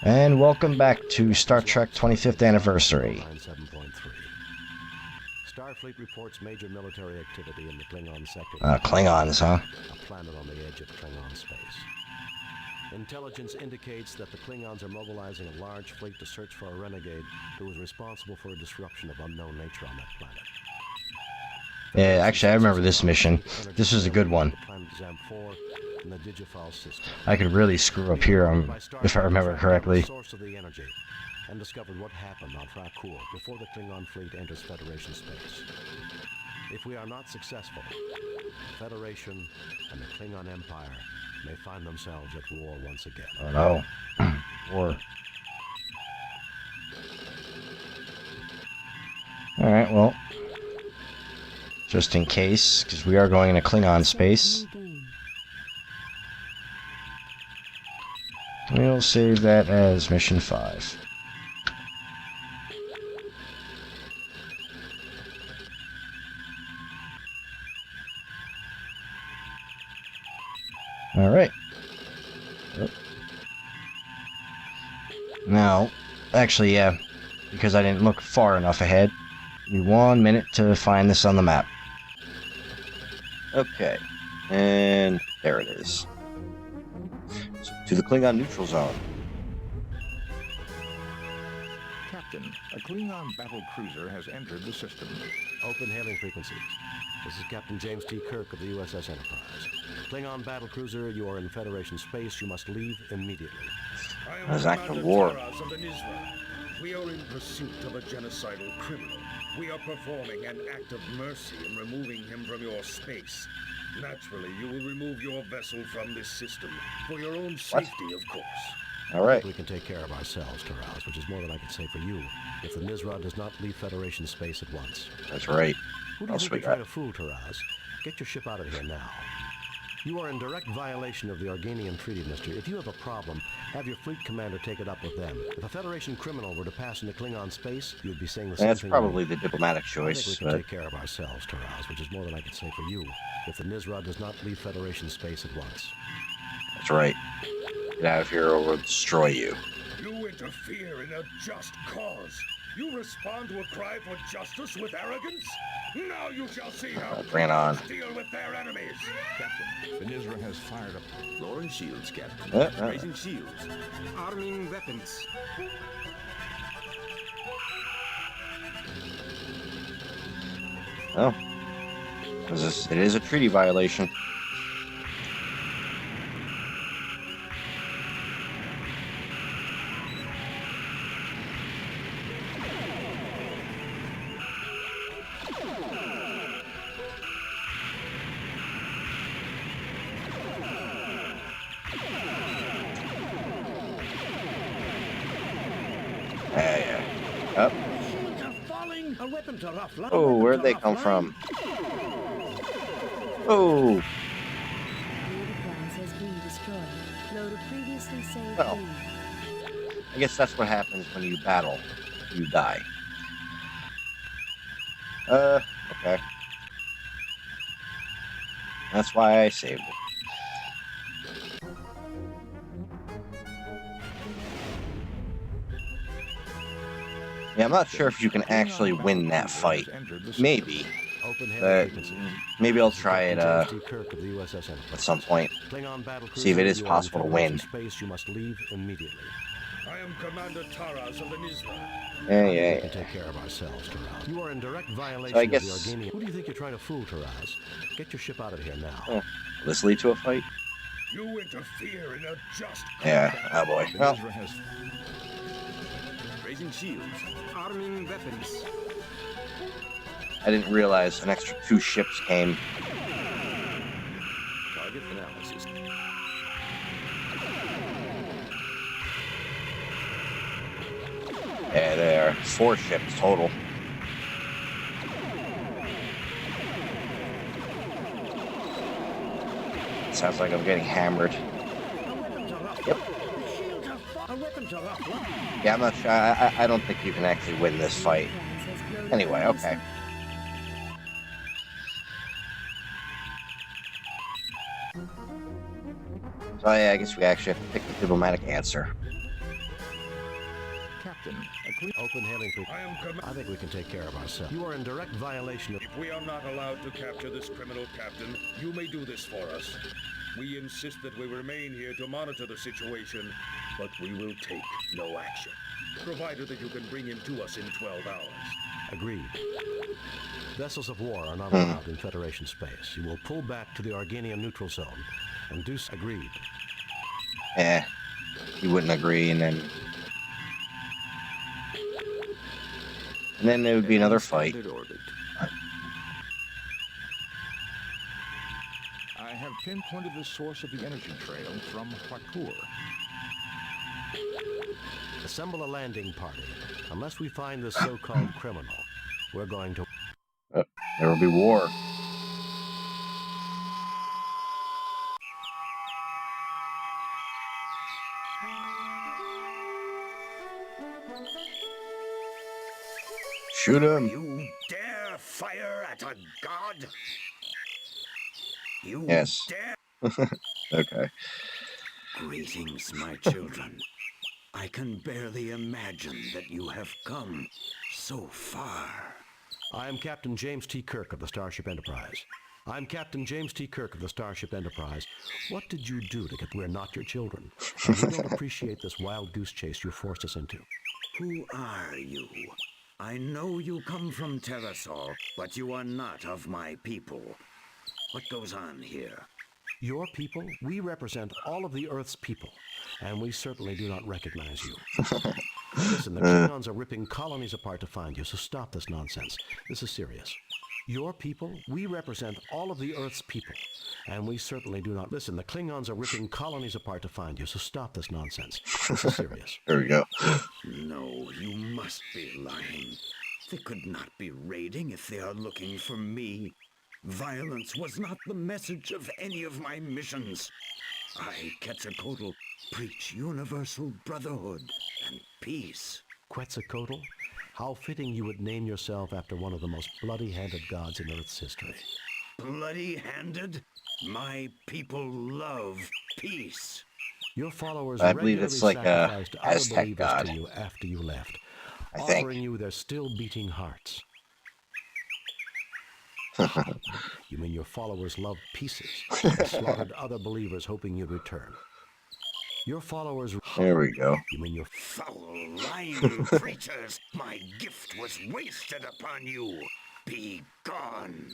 And welcome back to Star Trek 25th Anniversary. 7.3. Starfleet reports major military activity in the Klingon sector. Klingons, huh? A planet on the edge of Klingon space. Intelligence indicates that the Klingons are mobilizing a large fleet to search for a renegade who is responsible for a disruption of unknown nature on that planet. Yeah, actually, I remember this mission. This was a good one. I could really screw up here, if I remember correctly. And discovered what happened on Fracour before the Klingon fleet enters Federation space. If we are not successful, the Federation and the Klingon Empire may find themselves at war once again. Oh no. War. Alright, well. Just in case, because we are going into Klingon space. We'll save that as Mission 5. Alright. Now, actually, yeah, because I didn't look far enough ahead. Give me 1 minute to find this on the map. Okay, and there it is. So, to the Klingon neutral zone. Captain, a Klingon battle cruiser has entered the system. Open hailing frequencies. This is Captain James T. Kirk of the USS Enterprise. Klingon battle cruiser, you are in Federation space. You must leave immediately. That's act of war. We are in pursuit of a genocidal criminal. We are performing an act of mercy in removing him from your space. Naturally, you will remove your vessel from this system for your own safety, of course. All right. We can take care of ourselves, Taraz, which is more than I can say for you. If the Nizra does not leave Federation space at once. That's right. Who do you think you're trying to fool, Taraz? Get your ship out of here now. You are in direct violation of the Organian Treaty, mister. If you have a problem, have your fleet commander take it up with them. If a Federation criminal were to pass into Klingon space, you would be saying the same thing. That's probably the diplomatic choice. I think we can take care of ourselves, Taraz, which is more than I can say for you. If the Nizra does not leave Federation space at once. That's right. Get out of here or we'll destroy you. You interfere in a just cause. You respond to a cry for justice with arrogance? Now you shall see how bring it on. Deal with their enemies. Captain, the Nizra has fired up. Lowering shields, Captain. Raising shields. Arming weapons. Oh. It is a treaty violation. Up. Oh, where'd they come from? Oh. Well, I guess that's what happens when you battle. You die. Okay. That's why I saved it. Yeah, I'm not sure if you can actually win that fight. Maybe. But maybe I'll try it at some point. See if it is possible to win. I am Commander Taraz of the Nizra. Yeah. Take care of ourselves, Taraz. You are in direct violation So I guess... of the Organian. Who do you think you're trying to fool, Taraz? Get your ship out of here now. Will this lead to a fight? You interfere in a just cause. Yeah, oh boy. Well, Raising shields. Arming weapons. I didn't realize an extra 2 ships came. Target analysis. Yeah, there are 4 ships total. Sounds like I'm getting hammered. Yep. Yeah, I'm not sure. I don't think you can actually win this fight. Anyway, okay. So yeah, I guess we actually have to pick the diplomatic answer. Captain, Open hailing for... I think we can take care of ourselves. You are in direct violation of... If we are not allowed to capture this criminal, Captain, you may do this for us. We insist that we remain here to monitor the situation, but we will take no action, provided that you can bring him to us in 12 hours. Agreed. Vessels of war are not allowed in Federation space. You will pull back to the Organian neutral zone and do... Agreed. He wouldn't agree, and then there would be another fight. Orbit. I have pinpointed the source of the energy trail from Parkour. Assemble a landing party. Unless we find this so-called criminal, we're going to... There will be war. Shoot him. You dare fire at a god? You Yes. dare... Okay. Greetings, my children. I can barely imagine that you have come so far. I am Captain James T. Kirk of the Starship Enterprise. I'm Captain James T. Kirk of the Starship Enterprise. What did you do to get... We're not your children. And we don't appreciate this wild goose chase you forced us into. Who are you? I know you come from Terrasol, but you are not of my people. What goes on here? Your people? We represent all of the Earth's people, and we certainly do not recognize you. Listen, the Klingons are ripping colonies apart to find you, so stop this nonsense. This is serious. Your people? We represent all of the Earth's people, and we certainly do not... Listen, the Klingons are ripping colonies apart to find you, so stop this nonsense. This is serious. There we go. No, you must be lying. They could not be raiding if they are looking for me. Violence was not the message of any of my missions. I, Quetzalcoatl, preach universal brotherhood and peace. Quetzalcoatl? How fitting you would name yourself after one of the most bloody-handed gods in Earth's history. Bloody-handed? My people love peace. Your followers I believe regularly it's like a sacrificed other Aztec believers god. to you after you left, I think. offering you their still-beating hearts. You mean your followers loved pieces and slaughtered other believers hoping you'd return? Your followers... There we go. You mean your... Foul, lying creatures! My gift was wasted upon you! Be gone!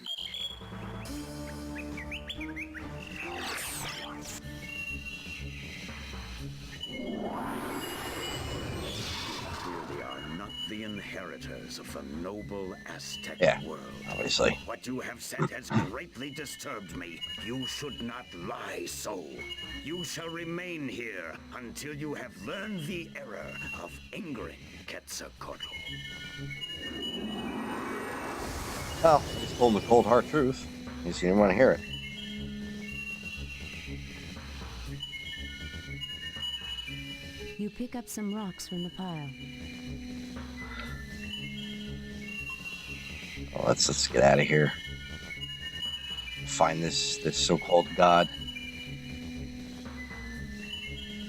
We are not the inheritors of the noble Aztec world. Obviously. What you have said has greatly disturbed me. You should not lie so. You shall remain here until you have learned the error of angering Quetzalcoatl. Well, I just told him the cold hard truth. He just didn't want to hear it. You pick up some rocks from the pile. Well, let's get out of here. Find this so-called god.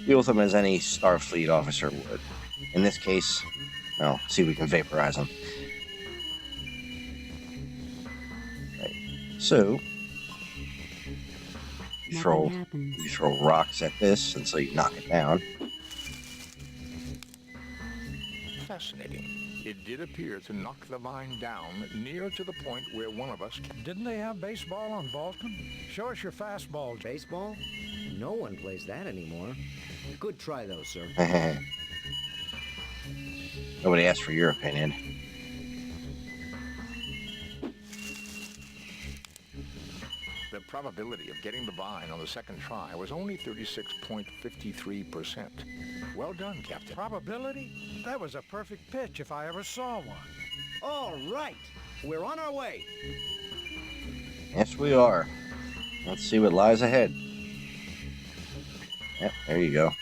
Deal with him as any Starfleet officer would. In this case, well, see if we can vaporize him. Right. So, you throw rocks at this until you knock it down. Fascinating. It did appear to knock the mine down near to the point where one of us... Didn't they have baseball on Vulcan? Show us your fastball. Baseball? No one plays that anymore. Good try, though, sir. Nobody asked for your opinion. The probability of getting the vine on the second try was only 36.53%. Well done, Captain. Probability? That was a perfect pitch if I ever saw one. All right. We're on our way. Yes, we are. Let's see what lies ahead. Yep, there you go.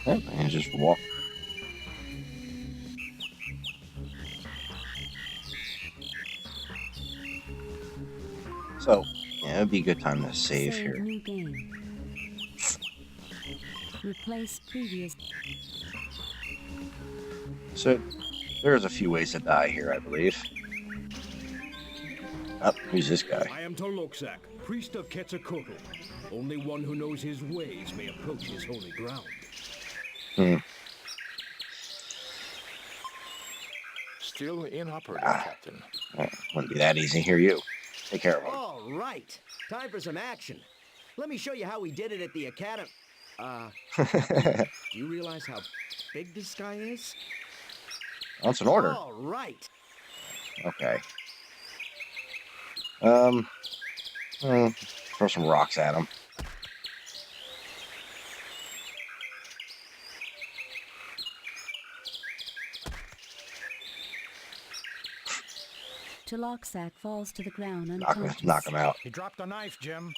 Yep, and just walk So, yeah, it'd be a good time to save here. New game. Replace previous. So, there's a few ways to die here, I believe. Oh, who's this guy? I am Tolokzak, priest of Quetzalcoatl. Only one who knows his ways may approach his holy ground. Still inoperative, Captain. Wouldn't be that easy. Here, you. Take care of him. All right. Time for some action. Let me show you how we did it at the Academy. Do you realize how big this guy is? That's an order. All right. Okay. Throw some rocks at him. Tolokzak falls to the ground unconscious. Knock him out. He dropped a knife, Jim.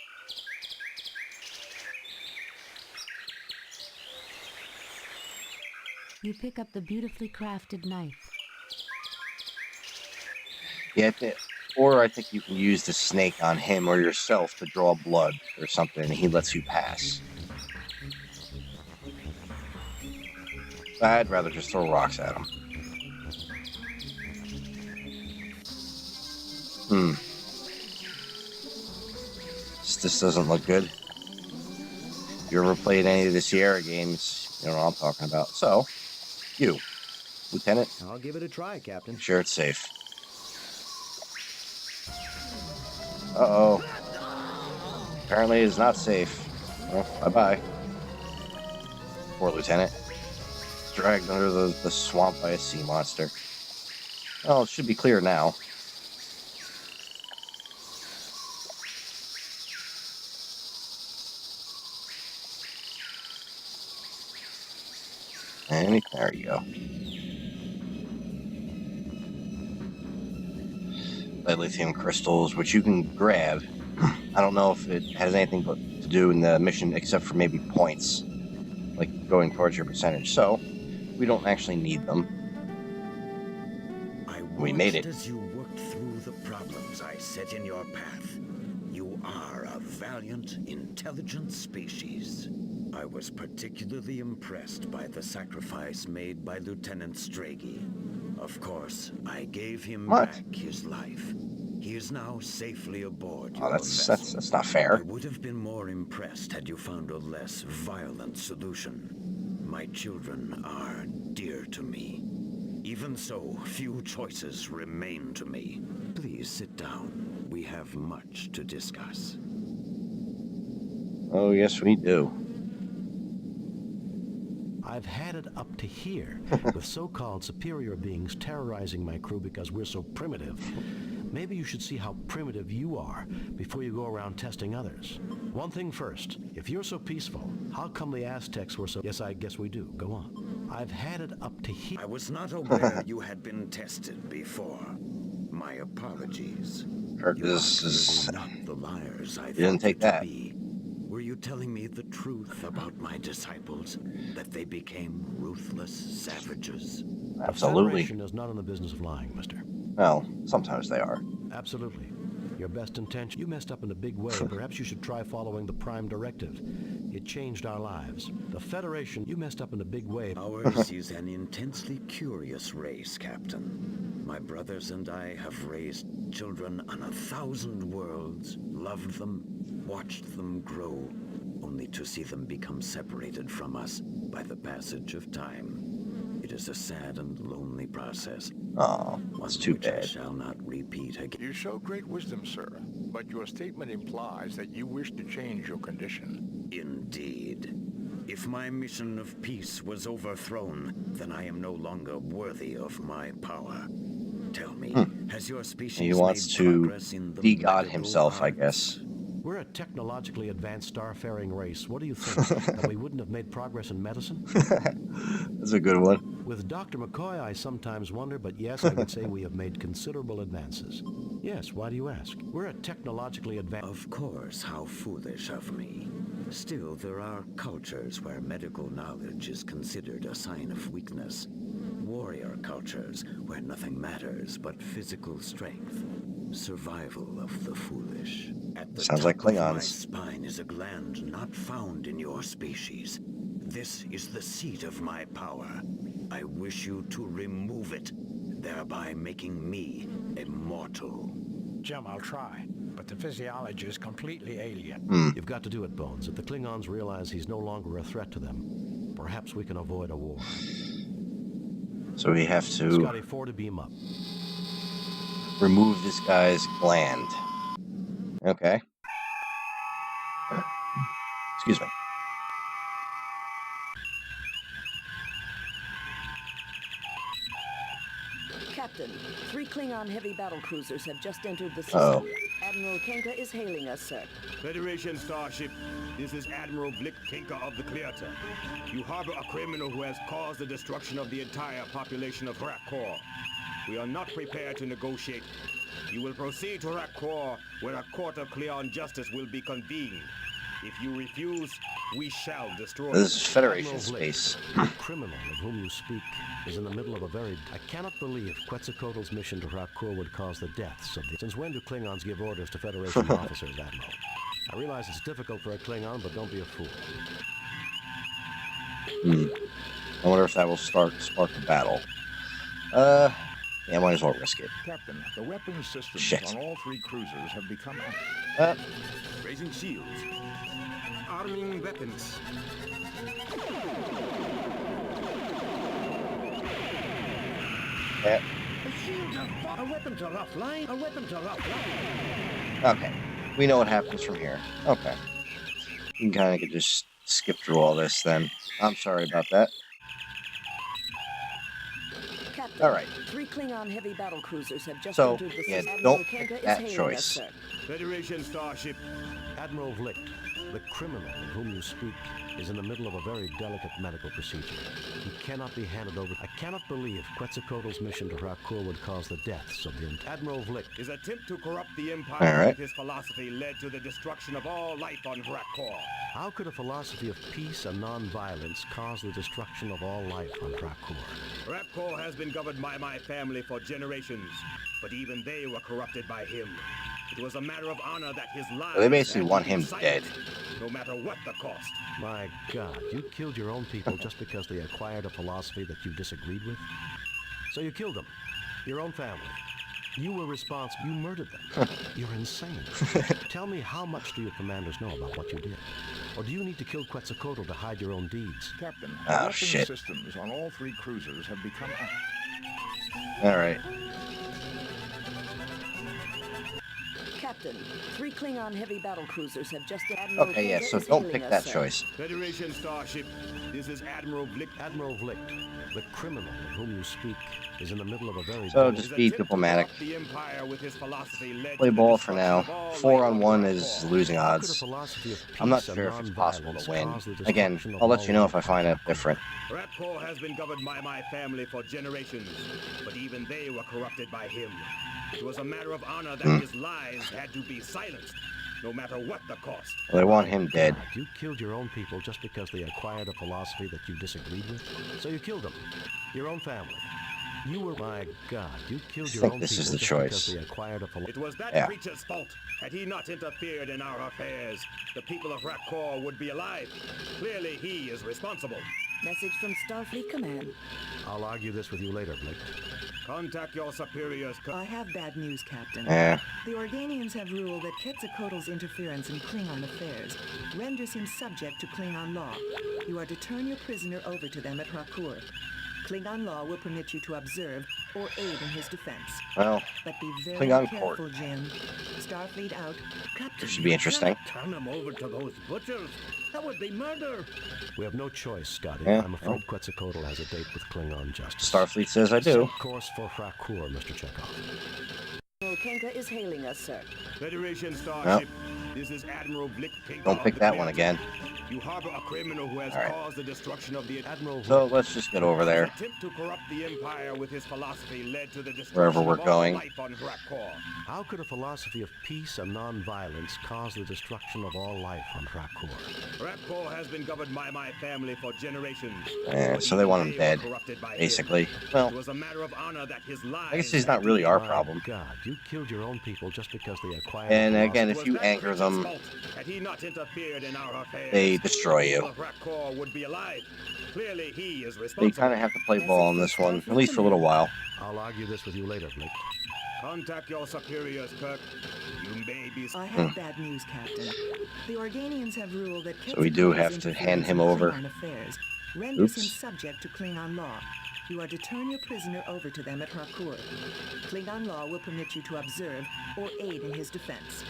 You pick up the beautifully crafted knife. Yeah, or I think you can use the snake on him or yourself to draw blood or something, and he lets you pass. I'd rather just throw rocks at him. This doesn't look good. If you ever played any of the Sierra games, you know what I'm talking about. So, you, Lieutenant. I'll give it a try, Captain. Sure it's safe. Uh-oh. Apparently it's not safe. Well, bye-bye. Poor Lieutenant. Dragged under the swamp by a sea monster. Oh, it should be clear now. And there you go. Lithium crystals, which you can grab. I don't know if it has anything to do in the mission except for maybe points, like going towards your percentage. So we don't actually need them. We made it. As you worked through the problems I set in your path, you are a valiant, intelligent species. I was particularly impressed by the sacrifice made by Lieutenant Stragi. Of course, I gave him back his life. He is now safely aboard your vessel. That's not fair. I would have been more impressed had you found a less violent solution. My children are dear to me. Even so, few choices remain to me. Please sit down. We have much to discuss. Oh, yes, we do. I've had it up to here with so-called superior beings terrorizing my crew because we're so primitive. Maybe you should see how primitive you are before you go around testing others. One thing first, if you're so peaceful, how come the Aztecs were so... Yes, I guess we do. Go on. I've had it up to here. I was not aware you had been tested before. My apologies. This is not the liars I you didn't take that. Be. Were you telling me the truth about my disciples? That they became ruthless savages? Absolutely. The Federation is not in the business of lying, mister. Well, sometimes they are. Absolutely. Your best intention. You messed up in a big way. Perhaps you should try following the Prime Directive. It changed our lives. The Federation, you messed up in a big way. Ours is an intensely curious race, Captain. My brothers and I have raised children on 1,000 worlds, loved them, watched them grow, only to see them become separated from us by the passage of time. It is a sad and lonely process. Oh, that's too bad. I shall not repeat again. You show great wisdom, sir, but your statement implies that you wish to change your condition. Indeed. If my mission of peace was overthrown, then I am no longer worthy of my power. Tell me, has your species he wants made to progress in the de-god medical himself, I arts? guess. We're a technologically advanced starfaring race. What do you think? That we wouldn't have made progress in medicine? That's a good one. With Dr. McCoy, I sometimes wonder, but yes, I would say we have made considerable advances. Yes, why do you ask? We're a technologically advanced... Of course, how foolish of me. Still, there are cultures where medical knowledge is considered a sign of weakness. Warrior cultures where nothing matters but physical strength. Survival of the foolish. At the Sounds like top of my Klingons. spine is a gland not found in your species. This is the seat of my power. I wish you to remove it, thereby making me immortal. Jim, I'll try, but the physiology is completely alien. You've got to do it, Bones. If the Klingons realize he's no longer a threat to them, perhaps we can avoid a war. So we have to Scotty, 4 to beam up. remove this guy's gland. Okay. Excuse me. Captain, 3 Klingon heavy battle cruisers have just entered the system. Oh. Admiral Kenka is hailing us, sir. Federation starship, this is Admiral Blick Kinka of the Clearta. You harbor a criminal who has caused the destruction of the entire population of Rakkor. We are not prepared to negotiate. You will proceed to Rakkor, where a court of Cleon justice will be convened. If you refuse, we shall destroy you. This is Federation space. The criminal of whom you speak is in the middle of a very... I cannot believe Quetzalcoatl's mission to Rakkor would cause the deaths of the... Since when do Klingons give orders to Federation officers, Admiral? I realize it's difficult for a Klingon, but don't be a fool. I wonder if that will spark a battle. Yeah, might as well risk it. Captain, the weapons systems Shit. on all 3 cruisers have become active. Raising shields. Arming weapons. Yeah. Our weapons are offline. Our weapons are offline. Okay. We know what happens from here. Okay. You can kind of just skip through all this then. I'm sorry about that. Captain, All right. 3 Klingon heavy battle cruisers have just So, entered the yeah, system. don't Admiral pick Kenka is that hailing choice. us, sir. Federation starship, Admiral Vlick, the criminal of whom you speak, is in the middle of a very delicate medical procedure. He cannot be handed over. I cannot believe Quetzalcoatl's mission to Rakkor would cause the deaths of the... Admiral Vlick. his attempt to corrupt the Empire All right. with his philosophy led to the destruction of all life on Rakkor. How could a philosophy of peace and non-violence cause the destruction of all life on Rakkor? Rakkor has been governed by my family for generations, but even they were corrupted by him. It was a matter of honor that his lives... They basically had to want be him silenced, no matter what the cost. My God, you killed your own people just because they acquired a philosophy that you disagreed with? So you killed them, your own family. You were responsible. You murdered them. You're insane. Tell me, how much do your commanders know about what you did? Or do you need to kill Quetzalcoatl to hide your own deeds? Captain, Oh, the weapons shit. systems on all 3 cruisers have become active. All right. Captain, 3 Klingon heavy battle cruisers have just... Admiral Okay, yeah, Kenka so is don't hailing pick us, that sir. choice. Federation starship, this is Admiral Blick. Admiral Vlick, the criminal of whom you speak, is in the middle of a very... So delicate- just be diplomatic. The Empire with his philosophy led Play to the ball for now. destruction of all 4 life on 1 Rakkor. is losing How could a odds. philosophy of I'm not peace and sure if it's possible non-violence to win. cause the Again, destruction of I'll let all you know if I life on find out Rakkor? different. Rakkor has been governed by my family for generations, but even they were corrupted by him. It was a matter of honor that his lies had to be silenced, no matter what the cost. Well, they want him dead. God, you killed your own people just because they acquired a philosophy that you disagreed with? So you killed them, your own family. You were... My God, you killed I your think own this people is the just choice. because they acquired a philosophy. It was that Yeah. creature's fault. Had he not interfered in our affairs, the people of Rakkor would be alive. Clearly, he is responsible. Message from Starfleet Command. I'll argue this with you later, Blake. Contact your superiors. I have bad news, Captain. Yeah. The Organians have ruled that Quetzalcoatl's interference in Klingon affairs renders him subject to Klingon law. You are to turn your prisoner over to them at Rakkor. Klingon law will permit you to observe or aid in his defense. Well, But be very Klingon careful, court. Jim. Starfleet out. This should be interesting. Turn him over to those butchers. That would be murder. We have no choice, Scotty. Yeah, I'm afraid Quetzalcoatl has a date with Klingon justice. Starfleet says I do. Set course for Rakkor, Mr. Chekhov. Admiral Kenka is hailing us, sir. Federation starship. This is Admiral Blick. Don't pick that one again. You harbor a criminal who has caused the destruction of the Admiral. So let's just get over there. His attempt to corrupt the Empire with his philosophy led to the Wherever destruction we're of all going. life on Hrakor. How could a philosophy of peace and non-violence cause the destruction of all life on Hrakor? Hrakor has been governed by my family for generations. So they want him dead, basically. Well, it was a matter of honor that his lives I guess he's not really our problem. God, you killed your own people just because they acquired. And again, if you anger them, had he not interfered in our affairs, they destroy you. Hrakor would be alive. Clearly, he is They responsible. kind of have to play ball on this one, at least for a little while. I'll argue this with you later, Blake. Contact your superiors, Kirk. You may be. I have bad news, Captain. The Organians have ruled that So we do have to hand him over. Affairs renders him subject to Klingon law. You are to turn your prisoner over to them at Hrakor. Klingon law will permit you to observe or aid in his defense.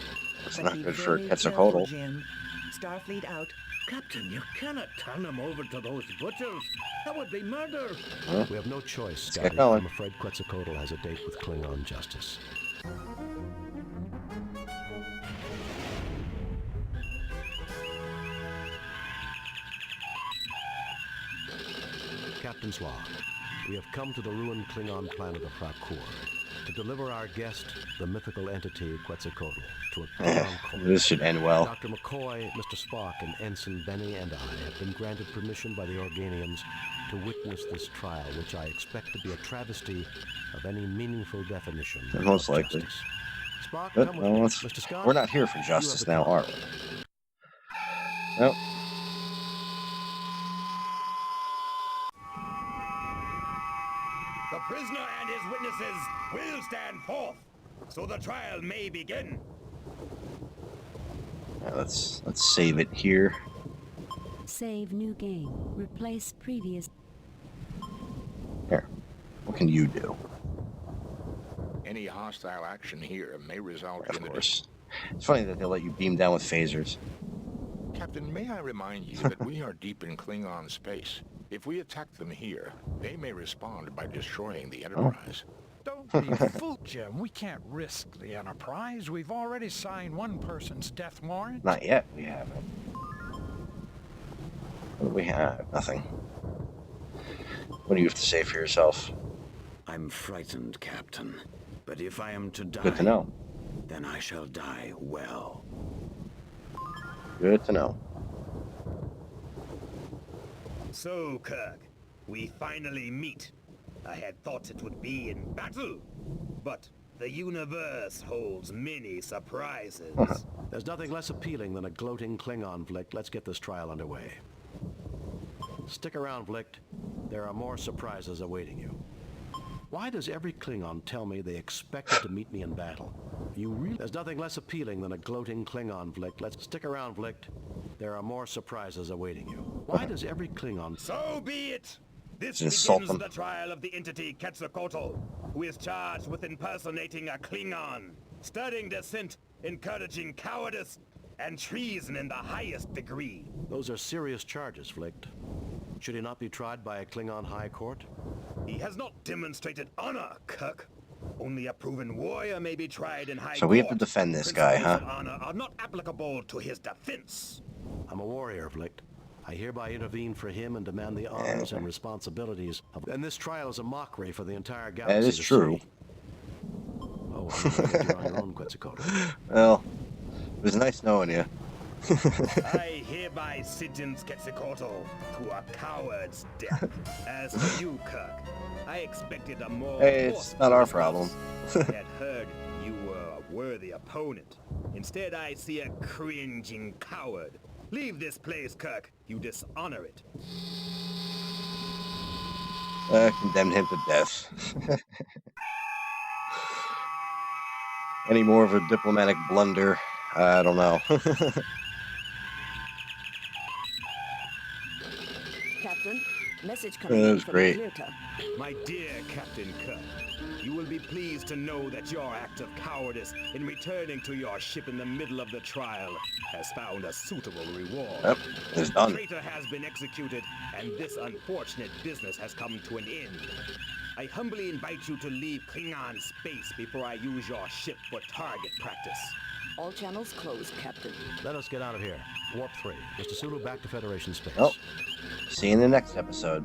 It's But not be good for very Quetzalcoatl. careful, Jim. Starfleet out. Captain, you cannot turn him over to those butchers. That would be murder. Well, We have no choice, let's get Scotty. going. I'm afraid Quetzalcoatl has a date with Klingon justice. Captain's log. We have come to the ruined Klingon planet of Hrakor to deliver our guest, the mythical entity Quetzalcoatl, to a Klingon court. This should end well. Dr. McCoy, Mr. Spock, and Ensign Benny and I have been granted permission by the Organians to witness this trial, which I expect to be a travesty of any meaningful definition. Most of likely. justice. Spock, But, come with well, me. let's- Mr. Scott, we're not here for justice now, are we? Nope. The prisoner and his witnesses will stand forth, so the trial may begin. Yeah, let's save it here. Save new game. Replace previous. Here. What can you do? Any hostile action here may result Of in the course. It's funny that they'll let you beam down with phasers. Captain, may I remind you that we are deep in Klingon space. If we attack them here, they may respond by destroying the Enterprise. Don't be fooled, Jim. We can't risk the Enterprise. We've already signed one person's death warrant. Not yet, we haven't. What do we have? Nothing. What do you have to say for yourself? I'm frightened, Captain. But if I am to die, Good to know. then I shall die well. Good to know. So, Kirk, we finally meet. I had thought it would be in battle, but the universe holds many surprises. There's nothing less appealing than a gloating Klingon, Vlick. Let's get this trial underway. Stick around, Vlick. There are more surprises awaiting you. Why does every Klingon tell me they expected to meet me in battle? There's nothing less appealing than a gloating Klingon, Vlick. Let's stick around, Vlick. There are more surprises awaiting you. Why does every Klingon... So be it! This Insult begins them. the trial of the entity Quetzalcoatl, who is charged with impersonating a Klingon, stirring dissent, encouraging cowardice, and treason in the highest degree. Those are serious charges, Vlick. Should he not be tried by a Klingon high court? He has not demonstrated honor, Kirk. Only a proven warrior may be tried in high court. So we have to defend this guy, huh? Principles of honor are not applicable to his defense. I'm a warrior, Vlick. I hereby intervene for him and demand the honors and responsibilities of... And this trial is a mockery for the entire galaxy. That is to true. see. Oh, I'm glad you're on your own, Quetzalcoatl. Well, it was nice knowing you. I hereby sentence Quetzalcoatl to a coward's death. As for you, Kirk, I expected a more... Hey, it's not our problem. I had heard you were a worthy opponent. Instead, I see a cringing coward. Leave this place, Kirk. You dishonor it. Condemned him to death. Any more of a diplomatic blunder? I don't know. Captain, message coming That in was from great. Clearta. My dear Captain Kirk, you will be pleased to know that your act of cowardice in returning to your ship in the middle of the trial has found a suitable reward. Yep, it's The done. traitor has been executed, and this unfortunate business has come to an end. I humbly invite you to leave Klingon space before I use your ship for target practice. All channels closed, Captain. Let us get out of here. Warp 3. Mr. Sulu back to Federation space. Oh. See you in the next episode.